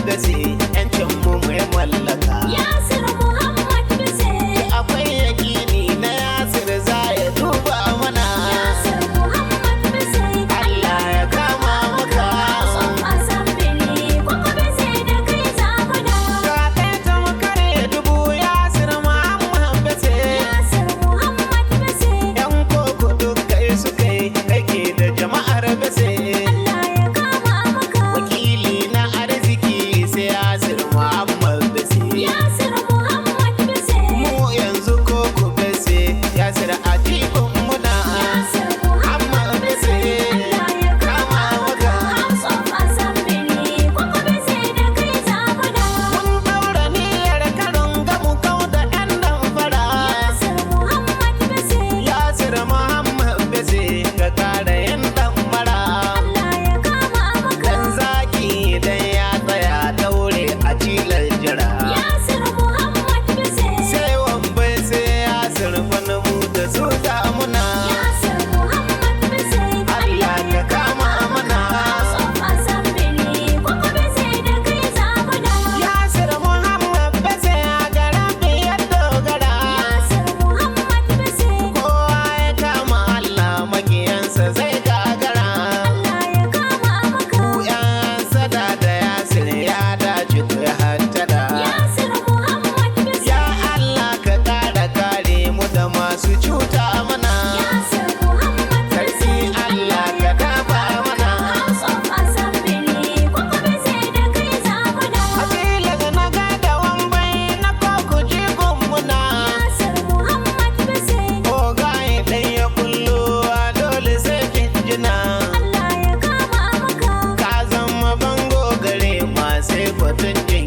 Bese, 'yancin mu mai mallaka. Yasir Muhammad Bese. Akwai yakini na Yasir za ya duba mana. Yasir Muhammad Bese. Allah ya kama maka. Son Assembly kuma Bese da kai za mu dawo. Ka kai ta makare dubu Yasir Muhammad Bese. Yasir Muhammad Bese. 'Yan koko duk kai su kai kake da jama'ar Bese. Allah ya kama maka. Wakili na arziki sai Yasir Muhammad Bese. Yasir Muhammad Bese. Mu yanzu koko Bese, Yasir Atibun muna. Yasir Muhammad Bese. Allah ya kama maka. House of Assembly kuma Bese da kai za mu dawo. Mun daura niyyar karon gamu kau da 'yan damfara. Yasir Muhammad Bese. Yasir Muhammad Bese ka kara yin damfara. Allah ya kama maka. Dan zaki idan ya tsaya daure a cilar jira. Yasir Muhammad Bese. Sai wambai sai Yasir wani mu da su ta muna. Yasir Muhammad Bese. Allah ka kama mana. House of Assembly kuma Bese da kai za mu dawo. Yasir Muhammad Bese a garin biyar dogara. Yasir Muhammad Bese. Kowa ya kama Allah makiyansa zai gagara. Allah ya kama maka. Yan sada da Yasir ya dace ku ya hattada. Yasir Muhammad Bese. Ya Allah ka kara kare mu da masu cuta mana. Yasir Muhammad Sarki Allah ka dafa mana. House of Assembly kuma Bese da kai za mu dawo. Asila da na gada wambai na koko jigon muna. Yasir Muhammad Bese. Oga idan ya kullo a dole sai kin jina. Allah ya kama maka. Ka zama bango gare ma sai kwatance